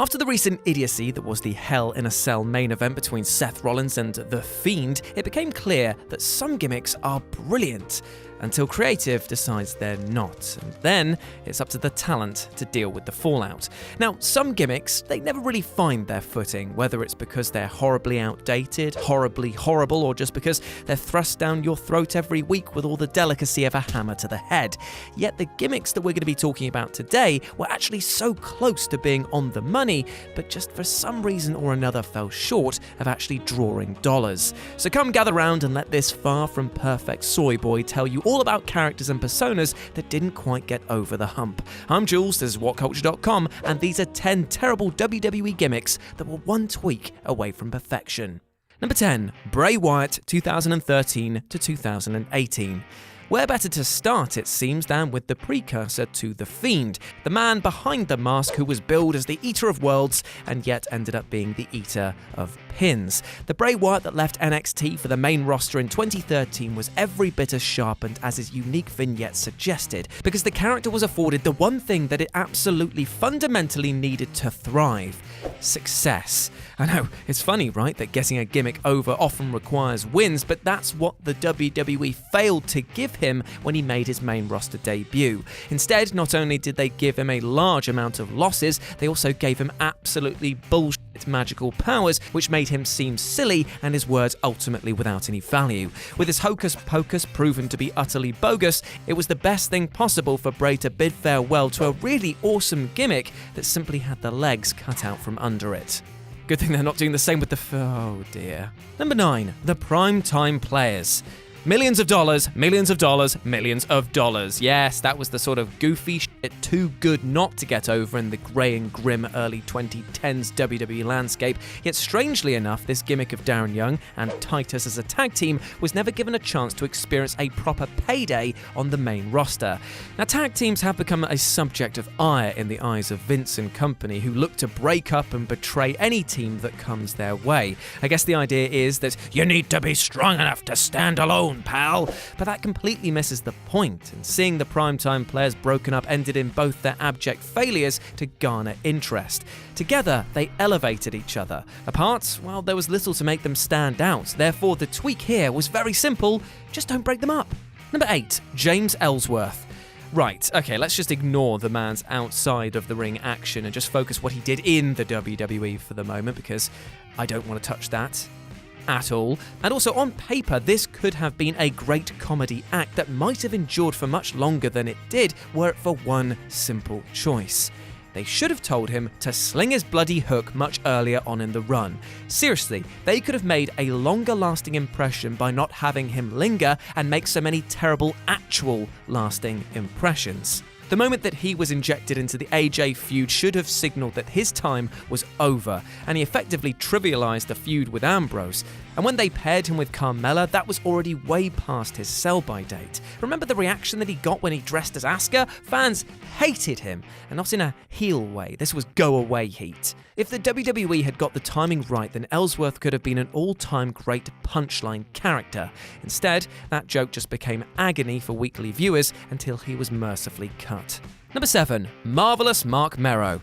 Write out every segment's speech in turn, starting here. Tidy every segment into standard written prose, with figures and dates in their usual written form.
After the recent idiocy that was the Hell in a Cell main event between Seth Rollins and The Fiend, it became clear that some gimmicks are brilliant, until creative decides they're not, and then it's up to the talent to deal with the fallout. Now, some gimmicks, they never really find their footing, whether it's because they're horribly outdated, horribly horrible, or just because they're thrust down your throat every week with all the delicacy of a hammer to the head. Yet the gimmicks that we're going to be talking about today were actually so close to being on the money, but just for some reason or another fell short of actually drawing dollars. So come gather round and let this far from perfect soy boy tell you all about characters and personas that didn't quite get over the hump. I'm Jules, this is WhatCulture.com, and these are 10 terrible WWE gimmicks that were one tweak away from perfection. Number 10. Bray Wyatt 2013 to 2018. Where better to start, it seems, than with the precursor to The Fiend, the man behind the mask who was billed as the Eater of Worlds and yet ended up being the Eater of Pins. The Bray Wyatt that left NXT for the main roster in 2013 was every bit as sharpened as his unique vignette suggested, because the character was afforded the one thing that it absolutely fundamentally needed to thrive: success. I know, it's funny, right, that getting a gimmick over often requires wins, but that's what the WWE failed to give him when he made his main roster debut. Instead, not only did they give him a large amount of losses, they also gave him absolutely bullshit magical powers, which made him seem silly and his words ultimately without any value. With his hocus pocus proven to be utterly bogus, it was the best thing possible for Bray to bid farewell to a really awesome gimmick that simply had the legs cut out from under it. Good thing they're not doing the same with the oh dear. Number 9. The Primetime Players. Millions of dollars, millions of dollars, millions of dollars. Yes, that was the sort of goofy shit too good not to get over in the grey and grim early 2010s WWE landscape. Yet strangely enough, this gimmick of Darren Young and Titus as a tag team was never given a chance to experience a proper payday on the main roster. Now, tag teams have become a subject of ire in the eyes of Vince and company, who look to break up and betray any team that comes their way. I guess the idea is that you need to be strong enough to stand alone, pal, but that completely misses the point, and seeing the Primetime Players broken up ended in both their abject failures to garner interest. Together, they elevated each other. Apart, well, there was little to make them stand out, therefore the tweak here was very simple: just don't break them up. Number 8. James Ellsworth. Right, okay, let's just ignore the man's outside of the ring action and just focus what he did in the WWE for the moment, because I don't want to touch that at all. And also, on paper, this could have been a great comedy act that might have endured for much longer than it did were it for one simple choice. They should have told him to sling his bloody hook much earlier on in the run. Seriously, they could have made a longer lasting impression by not having him linger and make so many terrible actual lasting impressions. The moment that he was injected into the AJ feud should have signaled that his time was over, and he effectively trivialized the feud with Ambrose. And when they paired him with Carmella, that was already way past his sell-by date. Remember the reaction that he got when he dressed as Asuka? Fans hated him, and not in a heel way. This was go-away heat. If the WWE had got the timing right, then Ellsworth could have been an all-time great punchline character. Instead, that joke just became agony for weekly viewers until he was mercifully cut. Number 7. Marvelous Marc Mero.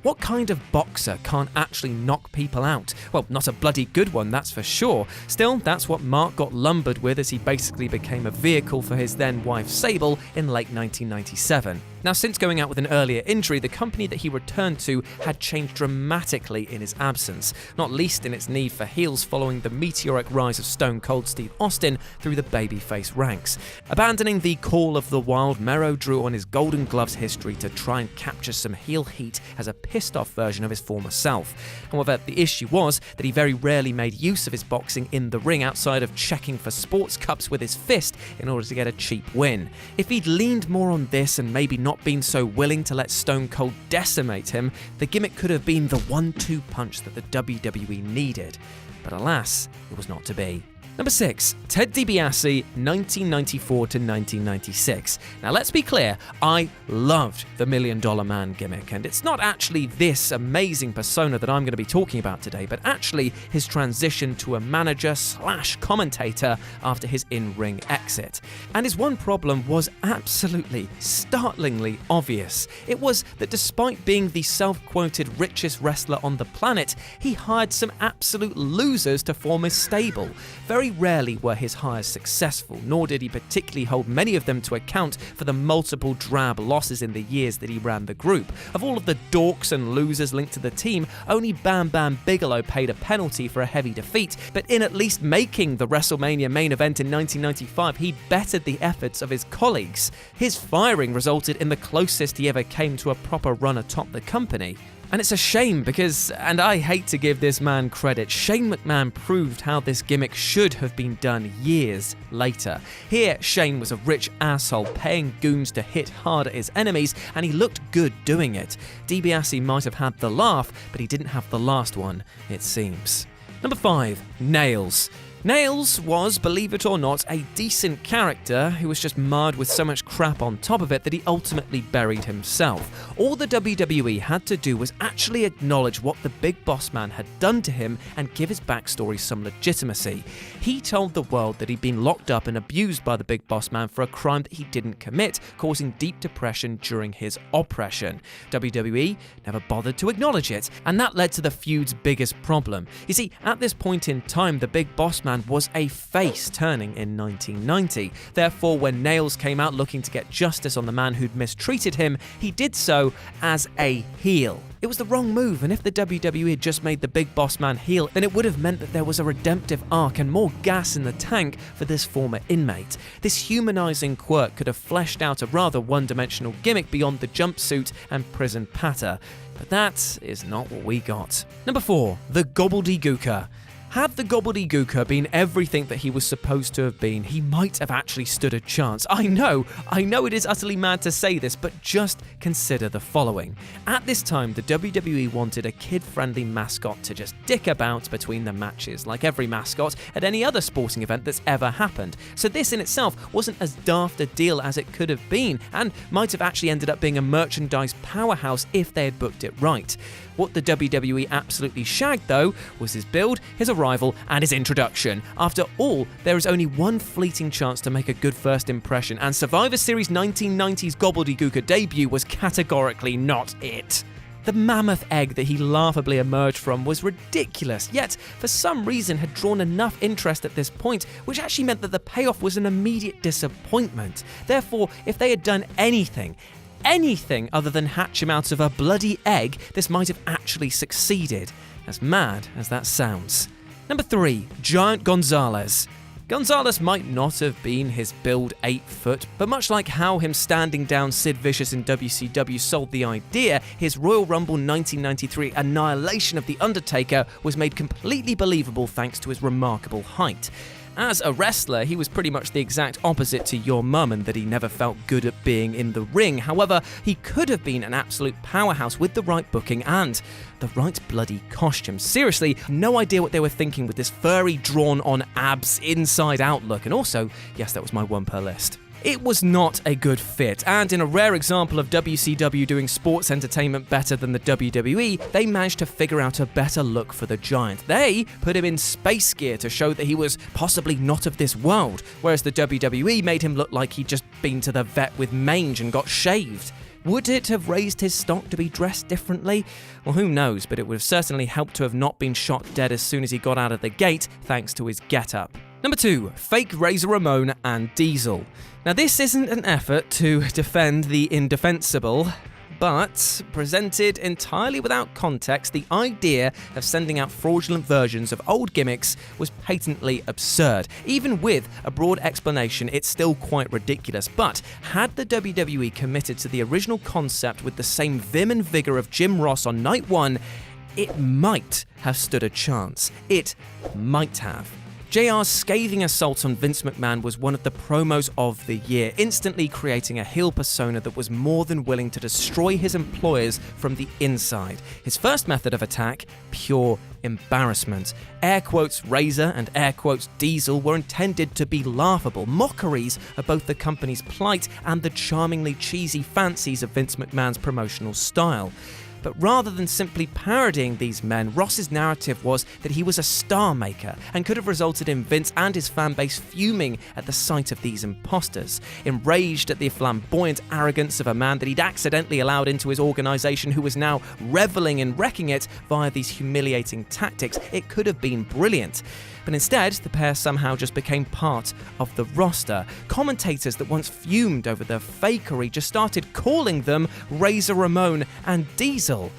What kind of boxer can't actually knock people out? Well, not a bloody good one, that's for sure. Still, that's what Marc got lumbered with as he basically became a vehicle for his then wife Sable in late 1997. Now, since going out with an earlier injury, the company that he returned to had changed dramatically in his absence, not least in its need for heels following the meteoric rise of Stone Cold Steve Austin through the babyface ranks. Abandoning the call of the wild, Mero drew on his Golden Gloves history to try and capture some heel heat as a pissed-off version of his former self. However, the issue was that he very rarely made use of his boxing in the ring outside of checking for sports cups with his fist in order to get a cheap win. If he'd leaned more on this and maybe not been so willing to let Stone Cold decimate him, the gimmick could have been the 1-2 punch that the WWE needed. But alas, it was not to be. Number 6, Ted DiBiase, 1994 to 1996. Now let's be clear, I loved the $1 Million Man gimmick, and it's not actually this amazing persona that I'm going to be talking about today, but actually his transition to a manager/commentator after his in-ring exit. And his one problem was absolutely, startlingly obvious. It was that despite being the self-quoted richest wrestler on the planet, he hired some absolute losers to form his stable. Very rarely were his hires successful, nor did he particularly hold many of them to account for the multiple drab losses in the years that he ran the group. Of all of the dorks and losers linked to the team, only Bam Bam Bigelow paid a penalty for a heavy defeat, but in at least making the WrestleMania main event in 1995, he bettered the efforts of his colleagues. His firing resulted in the closest he ever came to a proper run atop the company. And it's a shame because, and I hate to give this man credit, Shane McMahon proved how this gimmick should have been done years later. Here, Shane was a rich asshole paying goons to hit hard at his enemies, and he looked good doing it. DiBiase might have had the laugh, but he didn't have the last one, it seems. Number 5, Nails. Nails was, believe it or not, a decent character who was just marred with so much crap on top of it that he ultimately buried himself. All the WWE had to do was actually acknowledge what the Big Boss Man had done to him and give his backstory some legitimacy. He told the world that he'd been locked up and abused by the Big Boss Man for a crime that he didn't commit, causing deep depression during his oppression. WWE never bothered to acknowledge it, and that led to the feud's biggest problem. You see, at this point in time, the Big Boss Man was a face turning in 1990. Therefore, when Nails came out looking to get justice on the man who'd mistreated him, he did so as a heel. It was the wrong move, and if the WWE had just made the Big Boss Man heel, then it would have meant that there was a redemptive arc and more gas in the tank for this former inmate. This humanizing quirk could have fleshed out a rather one-dimensional gimmick beyond the jumpsuit and prison patter. But that is not what we got. Number 4, the Gobbledygooker. Had the Gobbledygooker been everything that he was supposed to have been, he might have actually stood a chance. I know it is utterly mad to say this, but just consider the following. At this time, the WWE wanted a kid-friendly mascot to just dick about between the matches, like every mascot at any other sporting event that's ever happened. So this in itself wasn't as daft a deal as it could have been, and might have actually ended up being a merchandise powerhouse if they had booked it right. What the WWE absolutely shagged, though, was his build, his arrival, and his introduction. After all, there is only one fleeting chance to make a good first impression, and Survivor Series 1990's Gobbledygooker debut was categorically not it. The mammoth egg that he laughably emerged from was ridiculous, yet for some reason had drawn enough interest at this point, which actually meant that the payoff was an immediate disappointment. Therefore, if they had done anything other than hatch him out of a bloody egg, this might have actually succeeded. As mad as that sounds. Number 3, Giant Gonzalez. Gonzalez might not have been his build 8 foot, but much like how him standing down Sid Vicious in WCW sold the idea, his Royal Rumble 1993 annihilation of The Undertaker was made completely believable thanks to his remarkable height. As a wrestler, he was pretty much the exact opposite to your mum in that he never felt good at being in the ring. However, he could have been an absolute powerhouse with the right booking and the right bloody costume. Seriously, no idea what they were thinking with this furry, drawn-on abs, inside-out look. And also, yes, that was my one per list. It was not a good fit, and in a rare example of WCW doing sports entertainment better than the WWE, they managed to figure out a better look for the Giant. They put him in space gear to show that he was possibly not of this world, whereas the WWE made him look like he'd just been to the vet with mange and got shaved. Would it have raised his stock to be dressed differently? Well, who knows, but it would have certainly helped to have not been shot dead as soon as he got out of the gate, thanks to his get-up. Number 2, fake Razor Ramon and Diesel. Now, this isn't an effort to defend the indefensible, but presented entirely without context, the idea of sending out fraudulent versions of old gimmicks was patently absurd. Even with a broad explanation, it's still quite ridiculous. But had the WWE committed to the original concept with the same vim and vigor of Jim Ross on night 1, it might have stood a chance. It might have. JR's scathing assault on Vince McMahon was one of the promos of the year, instantly creating a heel persona that was more than willing to destroy his employers from the inside. His first method of attack, pure embarrassment. Air quotes Razor and air quotes Diesel were intended to be laughable mockeries of both the company's plight and the charmingly cheesy fancies of Vince McMahon's promotional style. But rather than simply parodying these men, Ross's narrative was that he was a star maker and could have resulted in Vince and his fan base fuming at the sight of these imposters. Enraged at the flamboyant arrogance of a man that he'd accidentally allowed into his organization who was now reveling in wrecking it via these humiliating tactics, it could have been brilliant. But instead, the pair somehow just became part of the roster. Commentators that once fumed over their fakery just started calling them Razor Ramon and Diesel.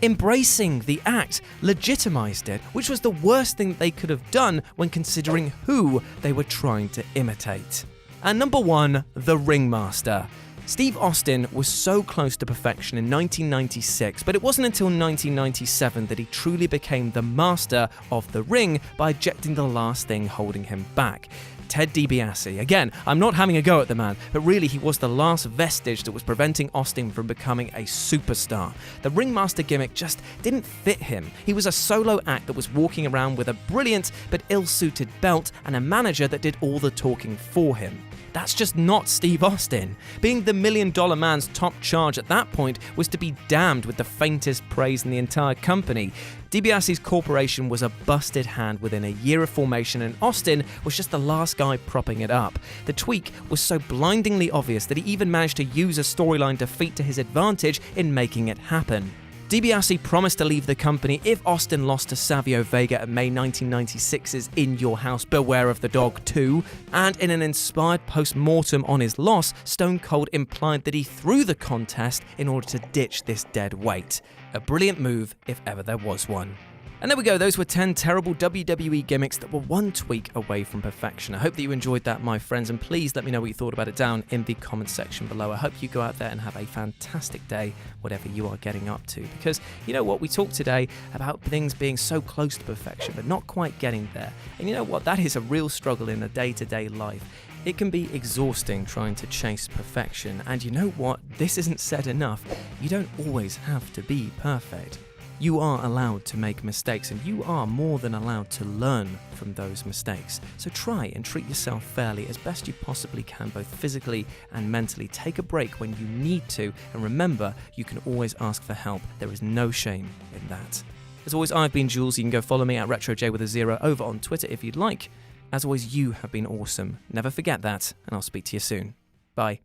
Embracing the act legitimized it, which was the worst thing they could have done when considering who they were trying to imitate. And number 1, the Ringmaster. Steve Austin was so close to perfection in 1996, but it wasn't until 1997 that he truly became the master of the ring by ejecting the last thing holding him back. Ted DiBiase. Again, I'm not having a go at the man, but really he was the last vestige that was preventing Austin from becoming a superstar. The Ringmaster gimmick just didn't fit him. He was a solo act that was walking around with a brilliant but ill-suited belt and a manager that did all the talking for him. That's just not Steve Austin. Being the $1 Million Man's top charge at that point was to be damned with the faintest praise in the entire company. DiBiase's corporation was a busted hand within a year of formation, and Austin was just the last guy propping it up. The tweak was so blindingly obvious that he even managed to use a storyline defeat to his advantage in making it happen. DiBiase promised to leave the company if Austin lost to Savio Vega at May 1996's In Your House, Beware of the Dog 2, and in an inspired post-mortem on his loss, Stone Cold implied that he threw the contest in order to ditch this dead weight. A brilliant move if ever there was one. And there we go, those were 10 terrible WWE gimmicks that were one tweak away from perfection. I hope that you enjoyed that, my friends, and please let me know what you thought about it down in the comments section below. I hope you go out there and have a fantastic day, whatever you are getting up to. Because, you know what, we talked today about things being so close to perfection, but not quite getting there. And you know what, that is a real struggle in a day-to-day life. It can be exhausting trying to chase perfection, and you know what, this isn't said enough. You don't always have to be perfect. You are allowed to make mistakes, and you are more than allowed to learn from those mistakes. So try and treat yourself fairly as best you possibly can, both physically and mentally. Take a break when you need to, and remember, you can always ask for help. There is no shame in that. As always, I've been Jules. You can go follow me at RetroJ with a 0 over on Twitter if you'd like. As always, you have been awesome. Never forget that, and I'll speak to you soon. Bye.